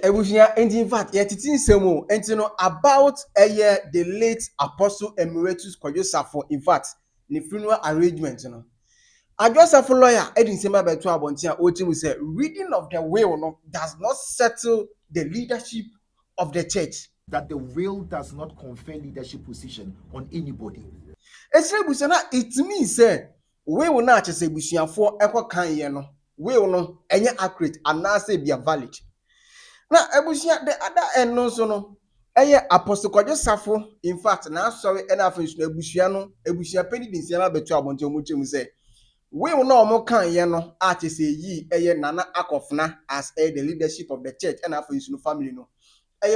ebushia in fact yet it is semo and about a year the late Apostle Emeritus Adwoa Safo. In fact the funeral arrangement Adwoa Safo lawyer Edin Sema Beto Abontia Otim say reading of the will does not settle the leadership of the church. That the will does not confer leadership position on anybody. It means say we will not just say busiafo ekwa kan ye no will no enye accurate and now say be valid. Now ebusia the other end no so no Apostle Adwoa Safo. In fact now sorry ena afensu ebusia peni din Sema Beto Abontia omuchemu say we will no more kan ye no ati say yi Nana Akofna as the leadership of the church and afensu family no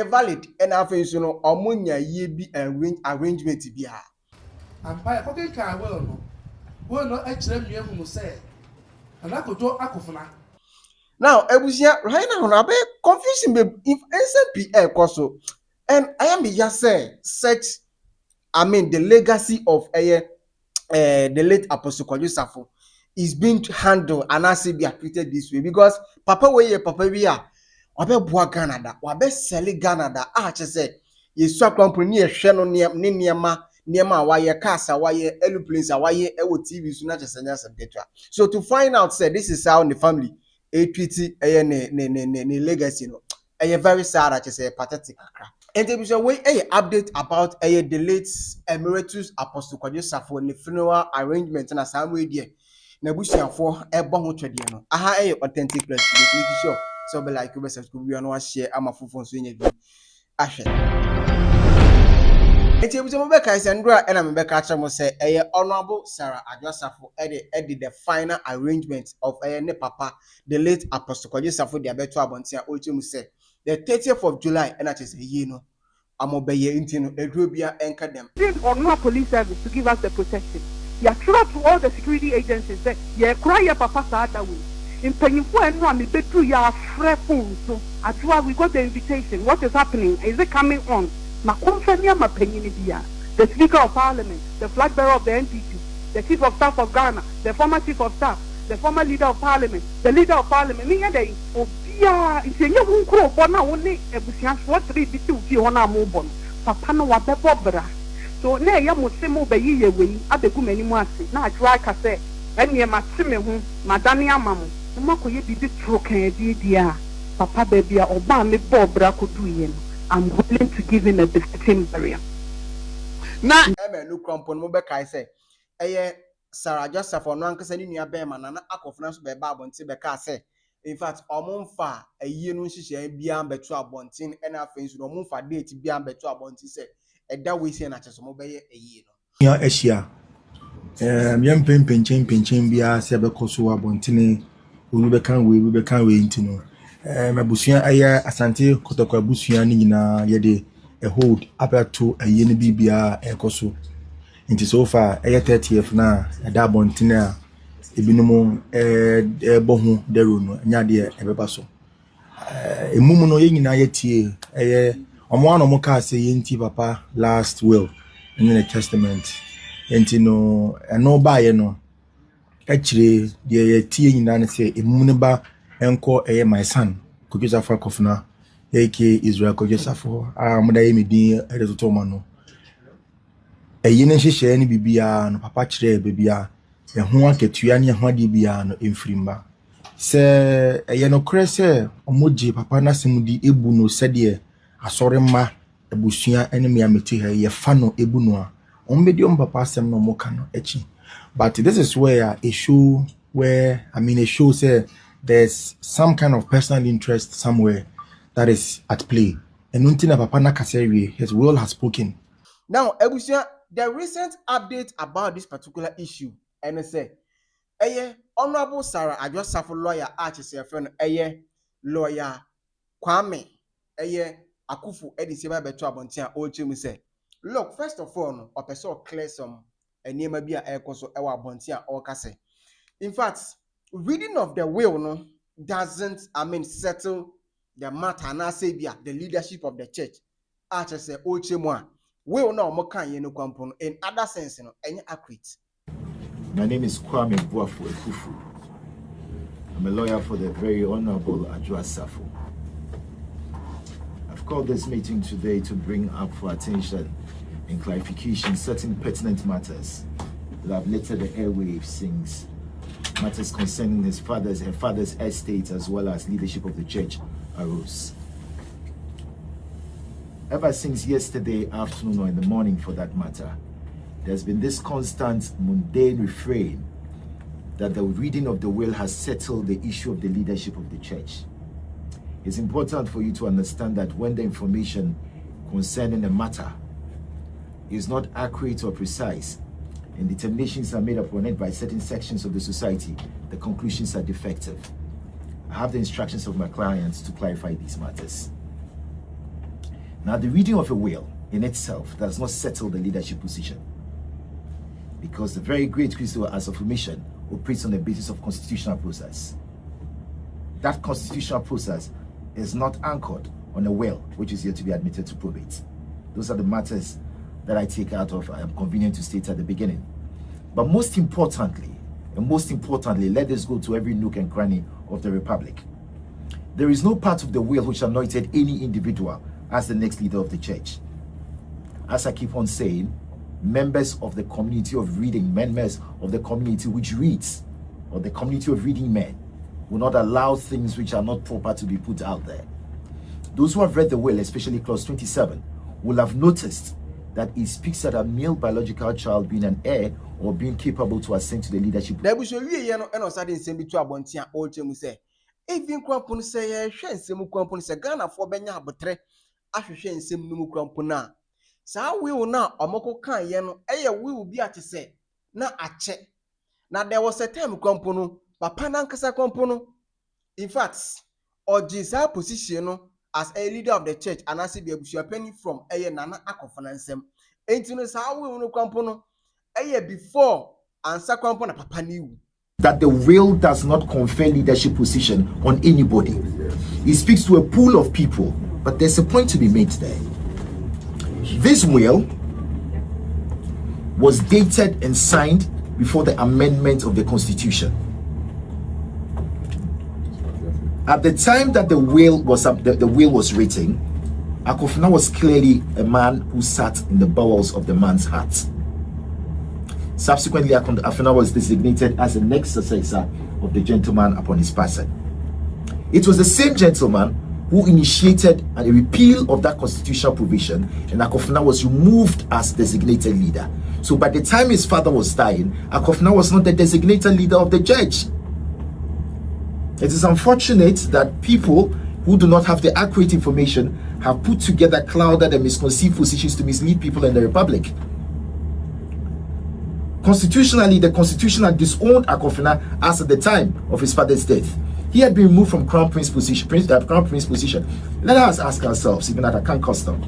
valid and afensu no omunya ye bi arrangement bia. Ampire okay can well no actually me who say and I could do Akofna. Now ebusia right now be confusing be if NCPA koso and I am just say such the legacy of the late Apostle Adwoa Safo is being handled and as be treated this way because papa we wabe boa Canada wabe sell Canada say yesu company ehwe no ne niema waye casa waye aeroplanes waye ewo TV so na chesenya sebetwa. So to find out say this is how the family treat ne legacy no very sad at say pathetic. And there is a way update about the late Emeritus Apostle Adwoa Safo and the funeral arrangement and some way there. Na busiafo ebo ho twede no. Aha authentic place. Make sure so be like you subscribe we no share ama fofon so nya bi. Ahwe. Eti ebuso be kai sendra e na me be ka kire mo say Honorable Sarah Adwoa Safo edit the final arrangement of ne papa the late Apostle Adwoa Safo dia beto abontia ochemu say the 30th of July and that is a year no amobeye intino edrobia enka dem or no police service to give us the protection. You throughout to all the security agencies that you cry your papa that way. In Pennyfo and one betu ya free phone so Adwoa we got the invitation. What is happening? Is it coming on? Ma confirmia ma penny dia. The Speaker of Parliament, the flag bearer of the NPP, the Chief of Staff of Ghana, the former Chief of Staff, the former Leader of Parliament, the Leader of Parliament. Me day obia isenye hunkro bona woni ebusiafo 3 biti ufi hona mo bon. Papa no wabebo bra. So na ya mosemo be yiye we abegu manimu ase na Adwoa ka say enie matime hu madane amamu makoye bibi trokan dia papa baby oba me bobra kodu ye no I'm willing to give in a visiting barrier na no krampon mo be kai say Sarah Adwoa Safo no ankasa ni nua be ma na Akofna so be ba abonte be ka say in fact omumfa ayi no nhihye bia beto abonten e na afensu no omumfa date bia beto abonten say eda we say na cheso mo be ye ayi no ya ehia yam penchen bia se be koso abontene olu be kan we ntino mabusua aya asante kotokwa abusua ni nyina ye de hold abato ayi ne bibia ekoso nti so far 30th na eda abontene a ebinumu bohu dero no nya de ebeba so emumu no ye nyina yetie omo ano mo ka say yenti papa last will in the testament enti no eno ba ye no akire de yetie nyina ne say emumu ne ba enko my son Adwoa Safo Akofna aka Israel Adwoa Safo amoda ye medin erezoto ma no ne hihye ne bibia no papa kire bibia ho aketua ne ho ade bia no emfrimba se no krese omoji papa na semudi ebu no sede asore ma abusua ene me ameti ha ye fa no ebu no a ombedi papa asem no mo ka no echi but this is where a show where a show say there's some kind of personal interest somewhere that is at play and until papa na kaseri his will has spoken. Now ebusia the recent update about this particular issue and say Honorable Sarah Adwoa Safo lawyer friend lawyer Kwame Akufu Ediseba Beto Abontia Ochemu say look first of all no opeso clear some enema bia ekoso ewa Abontia or kase. In fact reading of the will no doesn't settle the matter na say bia the leadership of the church say Ochemu will no mo kan ye no kwampo in other sense no enye accurate. My name is Kwame Ekufu. I'm a lawyer for the very Honorable Adwoa Safo. I've called this meeting today to bring up for attention and clarification certain pertinent matters that have littered the airwaves since matters concerning her father's estate as well as leadership of the church arose. Ever since yesterday afternoon or in the morning for that matter, there's been this constant mundane refrain that the reading of the will has settled the issue of the leadership of the church. It's important for you to understand that when the information concerning a matter is not accurate or precise, and determinations are made upon it by certain sections of the society, the conclusions are defective. I have the instructions of my clients to clarify these matters. Now, the reading of a will in itself does not settle the leadership position, because the very great Christo as a formation operates on the basis of constitutional process. That constitutional process is not anchored on a will which is yet to be admitted to probate. Those are the matters that I take out of, I am convenient to state at the beginning. But most importantly, let this go to every nook and cranny of the Republic. There is no part of the will which anointed any individual as the next leader of the church. As I keep on saying, members of the community of reading, members of the community which reads, or the community of reading men, will not allow things which are not proper to be put out there. Those who have read the will, especially clause 27, will have noticed that it speaks that a male biological child being an heir or being capable to ascend to the leadership. Even Crampon say, Shem Crampon say, Ghana for Benya Botre, Ashen Sim Numu Crampona. So we will now, Omoko Kan Yeno, we will be at to say, na a check. Now there was a time Crampono, Papa Nankasa Crampono. In fact, or Jesus position as a leader of the church, and I see the penny from Nana Akofanansem. Ain't you know how we will Crampono a year before and Sacrampona Papa knew that the will does not confer leadership position on anybody. It speaks to a pool of people, but there's a point to be made there. This will was dated and signed before the amendment of the Constitution. At the time that the will was written, Akofena was clearly a man who sat in the bowels of the man's heart. Subsequently, Akofena was designated as the next successor of the gentleman upon his passing. It was the same gentleman who initiated a repeal of that constitutional provision, and Akofena was removed as designated leader. So by the time his father was dying, Akofena was not the designated leader of the church. It is unfortunate that people who do not have the accurate information have put together clouded and misconceived positions to mislead people in the Republic. Constitutionally, the Constitution had disowned Akofena as at the time of his father's death. He had been removed from Crown Prince position. Let us ask ourselves, even at a can custom,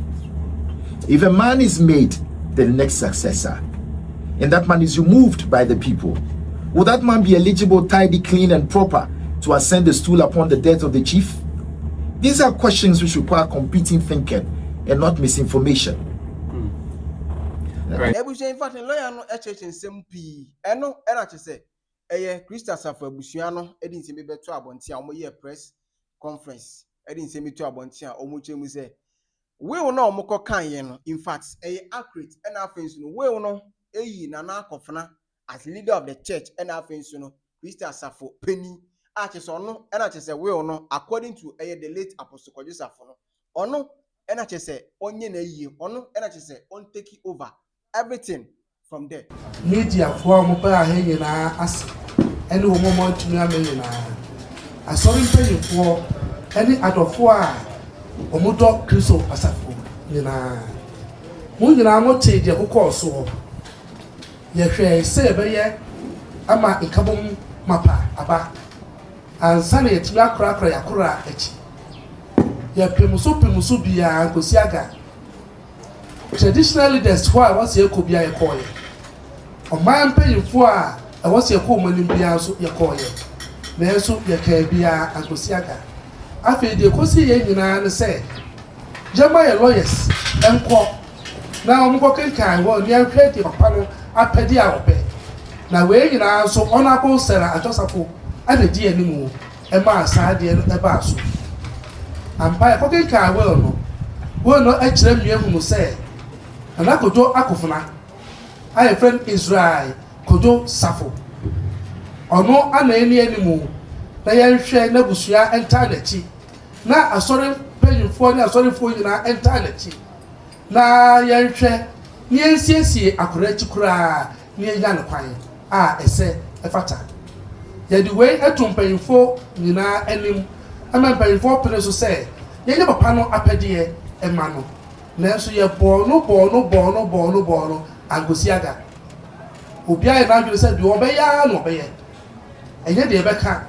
if a man is made the next successor, and that man is removed by the people, will that man be eligible, tidy, clean, and proper to ascend the stool upon the death of the chief? These are questions which require competing thinking and not misinformation. Right. In fact, in lawyer no church in SMP, eno era say Christa Safo Abusuano edin se me beto abontia omo ye press conference edin se me to abontia omo chemu say we will know omoko kan ye no. In fact, accurate and afensu no we will know Nana Akofena as leader of the church and afensu no Christa Safo penny so no and say we will know according to the late Apostle Kojo Safo no ono and say onye na yi ono and say on take over everything from there. Media for Mopaa Hayena as any woman to Yamena. I saw him paying for any other four Omodo Christo Asafo. Yena Muna mote the Hoko so. Ye say, Ama Ikabum Mapa Aba and Sunny at Yakra Yakura Echi. Ye Pimusubia and Kosiaga. Traditionally, that's why I was here could be a call. On my paying for I was your woman in Biaso, your call. There's so your Kabia and Kosiaga. After the Kosi and say, Jamaica lawyers and call. Now I'm walking kind, well, near creative panel at Pedia Ope. Now, where you are so honorable, Sarah, at Josapo, and the DNA, and my side, the Basso. And by a pocket car, well, no. wɔn no ɛkyerɛ mmea hu sɛ nana kojo akofona ayɛ friend Israel kojo Safo ɔno ana ɛni animu na yɛnhwɛ n'abusua ɛntaa n'akyi na asɔre mpanyinfoɔ ne asɔrefoɔ nyinaa ɛntaa n'akyi na yɛnhwɛ ne yɛnsiesie akora akyi koraa ne yɛnya no kwan a ɛsɛ ɛfata yɛde wei ɛto mpanyinfoɔ nyinaa anim ama mpanyinfoɔ pere so sɛ yɛnyɛ papa no apɛdeɛ ɛma no nanso yɛbɔɔ no angosi aga obiara yɛ n'adwene sɛ deɛ ɔbɛyɛ na ɔbɛyɛ ɛnyɛ deɛ ɛbɛka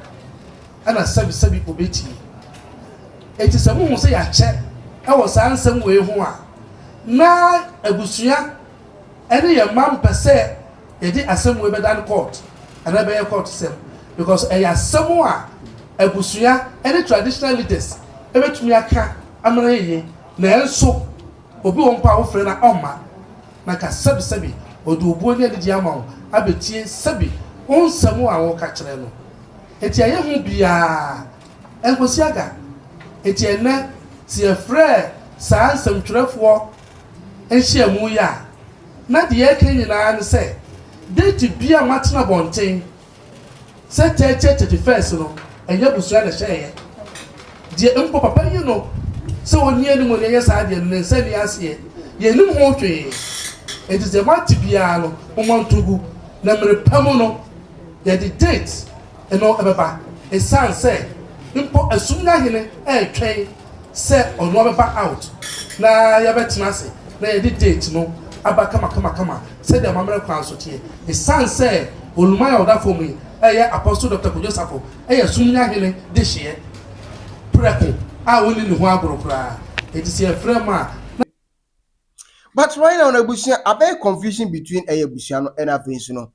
ɛna sɛbi obɛtie eti sɛ mo ho sɛ yɛakyɛ ɛwɔ saa nsɛm wei ho a na abusua ɛne yɛ mma mpɛ sɛ yɛde asɛm wei bɛda no court ɛna bɛyɛ court sɛm because ɛyɛ asɛm a abusua ɛne traditional leaders ɛbɛtumi aka amena yɛyɛ na ɛnso obi wɔn mpa awofrɛ na ɔma na ka sɛbi ɔde obuo ne adidi ama wo abɛtie sɛbi wɔn nsɛm a wɔka kyerɛ no eti ɛyɛ ho biara ɛnkosi aga eti ɛnɛ si ɛfrɛ saa nsɛmtwerɛfoɔ ɛhyia mu yɛ a na deɛ ɛka nyinaa ne sɛ date bia matena bɔnten sɛ 31st no ɛnyɛ busua na hyɛeɛ deɛ mpo papa yi no sɛ wɔni anim wɔn yɛ saa deɛ no ne nsa ni aseɛ yɛnim ho hwee eti sɛ mate biara no wɔn ntogu na mmere pam no yɛde date ɛno ɛbɛba ɛsan sɛ mpo asum n'ahene ɛɛtwɛn sɛ ɔno ɔbɛba out na yɛbɛtena ase na yɛde date no aba kama sɛdeɛ amammerɛ kwan so teɛ ɛsan sɛ oluman a ɔda fam yi ɛyɛ apostle Dr. Kojo Safo ɛyɛ sum n'ahene de hyeɛ prɛko a wɔne ne ho agorɔ koraa ɛti sɛ ɛfrɛ mu a. But right now, Abusia, a bit confusion between Busiano and Avinci no.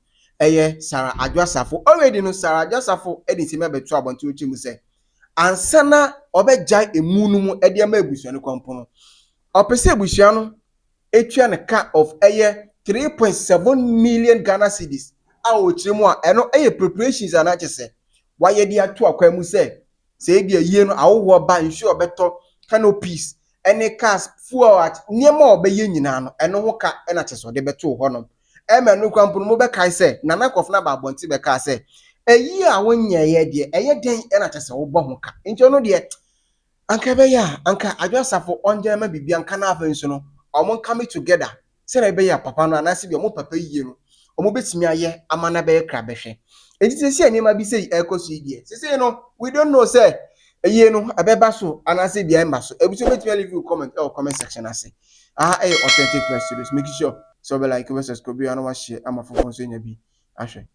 Sarah Adwoa Safo already no Sarah Adwoa Safo edit me beto abonto uchi mu se ansana obejai emunu mu ede ma Abusia no kwampo no opese Abusia no etua ne ka of 3.7 million Ghana cedis a o kire mu a eno preparations ana chese waye de ato akwa mu se e bia yie no awowo ba nsu obeto canopies any cars fuel at niema obeye nyina no eno ho ka na chese de beto ho no no kwampo no be kai say nana kofna ba bonti be kai say eyi a wonye ye de eye den na chese wo bo ho ka nti no de anka be ya anka Adwoa Safo onje ma bibia anka na afansu no omon come together say na be ya papa no anase bi omo papa yie no omo betimi aye amana be kra be hwe enti se ani ma bi say ekoso die se no we don't know say eyi no abeba so anase bia mba so ebuso betimi leave you comment or comment section ase authentic press series make sure so be like we subscribe and share am for so nya bi ahwe